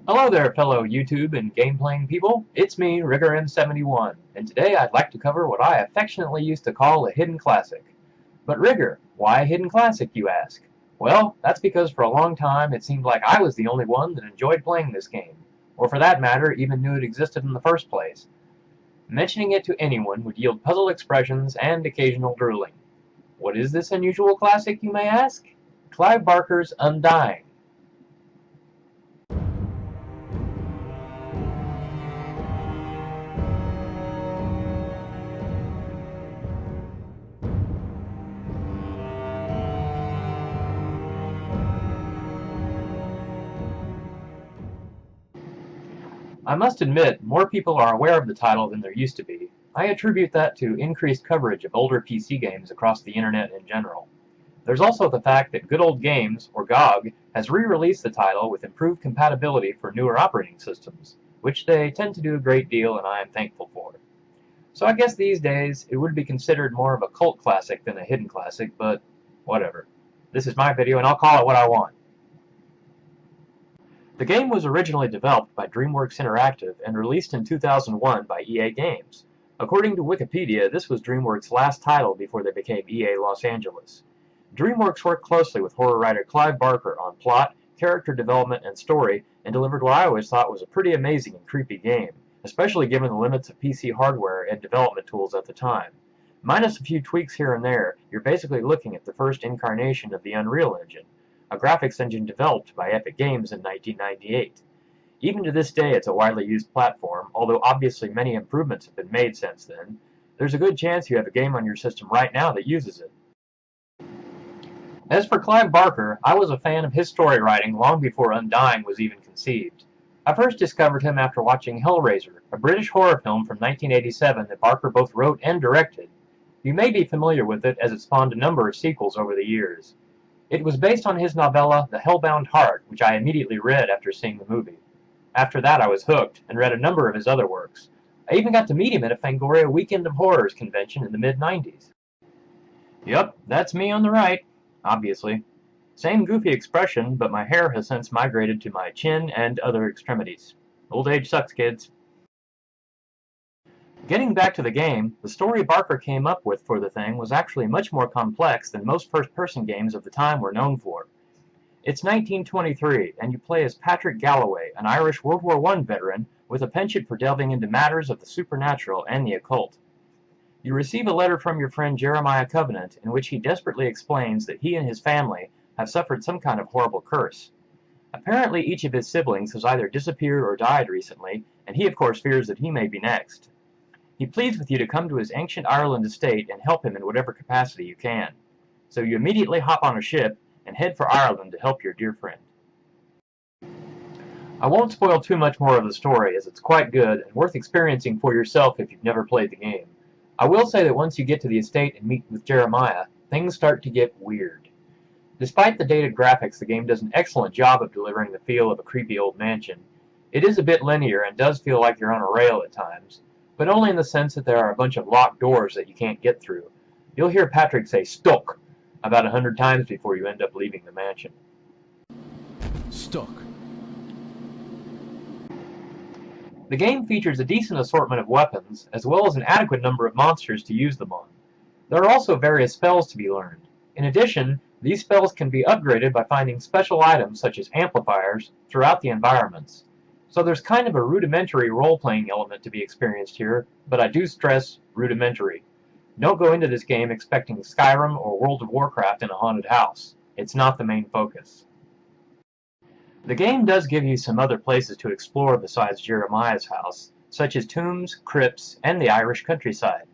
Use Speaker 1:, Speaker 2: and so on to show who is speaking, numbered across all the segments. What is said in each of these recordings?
Speaker 1: Hello there, fellow YouTube and game-playing people. It's me, RiggerM71, and today I'd like to cover what I affectionately used to call a hidden classic. But Rigger, why a hidden classic, you ask? Well, that's because for a long time it seemed like I was the only one that enjoyed playing this game, or for that matter, even knew it existed in the first place. Mentioning it to anyone would yield puzzled expressions and occasional drooling. What is this unusual classic, you may ask? Clive Barker's Undying. I must admit, more people are aware of the title than there used to be. I attribute that to increased coverage of older PC games across the internet in general. There's also the fact that Good Old Games, or GOG, has re-released the title with improved compatibility for newer operating systems, which they tend to do a great deal and I am thankful for. So I guess these days it would be considered more of a cult classic than a hidden classic, but whatever. This is my video and I'll call it what I want. The game was originally developed by Dreamworks Interactive and released in 2001 by EA Games. According to Wikipedia, this was Dreamworks' last title before they became EA Los Angeles. Dreamworks worked closely with horror writer Clive Barker on plot, character development, and story, and delivered what I always thought was a pretty amazing and creepy game, especially given the limits of PC hardware and development tools at the time. Minus a few tweaks here and there, you're basically looking at the first incarnation of the Unreal Engine, a graphics engine developed by Epic Games in 1998. Even to this day it's a widely used platform, although obviously many improvements have been made since then. There's a good chance you have a game on your system right now that uses it. As for Clive Barker, I was a fan of his story writing long before Undying was even conceived. I first discovered him after watching Hellraiser, a British horror film from 1987 that Barker both wrote and directed. You may be familiar with it as it spawned a number of sequels over the years. It was based on his novella The Hellbound Heart, which I immediately read after seeing the movie. After that I was hooked, and read a number of his other works. I even got to meet him at a Fangoria Weekend of Horrors convention in the mid-90s. Yup, that's me on the right, obviously. Same goofy expression, but my hair has since migrated to my chin and other extremities. Old age sucks, kids. Getting back to the game, the story Barker came up with for the thing was actually much more complex than most first-person games of the time were known for. It's 1923, and you play as Patrick Galloway, an Irish World War I veteran with a penchant for delving into matters of the supernatural and the occult. You receive a letter from your friend Jeremiah Covenant in which he desperately explains that he and his family have suffered some kind of horrible curse. Apparently each of his siblings has either disappeared or died recently, and he of course fears that he may be next. He pleads with you to come to his ancient Ireland estate and help him in whatever capacity you can. So you immediately hop on a ship and head for Ireland to help your dear friend. I won't spoil too much more of the story, as it's quite good and worth experiencing for yourself if you've never played the game. I will say that once you get to the estate and meet with Jeremiah, things start to get weird. Despite the dated graphics, the game does an excellent job of delivering the feel of a creepy old mansion. It is a bit linear and does feel like you're on a rail at times, but only in the sense that there are a bunch of locked doors that you can't get through. You'll hear Patrick say "stuck" about 100 times before you end up leaving the mansion.
Speaker 2: Stuck.
Speaker 1: The game features a decent assortment of weapons, as well as an adequate number of monsters to use them on. There are also various spells to be learned. In addition, these spells can be upgraded by finding special items such as amplifiers throughout the environments. So there's kind of a rudimentary role-playing element to be experienced here, but I do stress rudimentary. Don't go into this game expecting Skyrim or World of Warcraft in a haunted house. It's not the main focus. The game does give you some other places to explore besides Jeremiah's house, such as tombs, crypts, and the Irish countryside.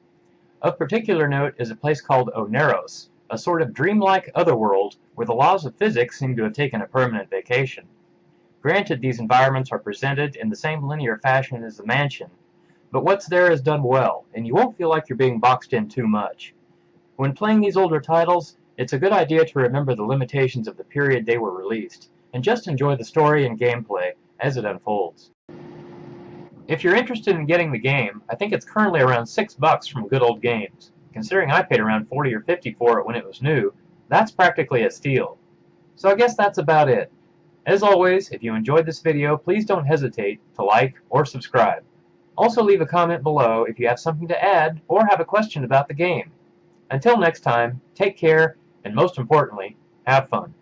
Speaker 1: Of particular note is a place called Oneros, a sort of dreamlike otherworld where the laws of physics seem to have taken a permanent vacation. Granted, these environments are presented in the same linear fashion as the mansion, but what's there is done well, and you won't feel like you're being boxed in too much. When playing these older titles, it's a good idea to remember the limitations of the period they were released, and just enjoy the story and gameplay as it unfolds. If you're interested in getting the game, I think it's currently around $6 from Good Old Games. Considering I paid around $40 or $50 for it when it was new, that's practically a steal. So I guess that's about it. As always, if you enjoyed this video, please don't hesitate to like or subscribe. Also leave a comment below if you have something to add or have a question about the game. Until next time, take care, and most importantly, have fun.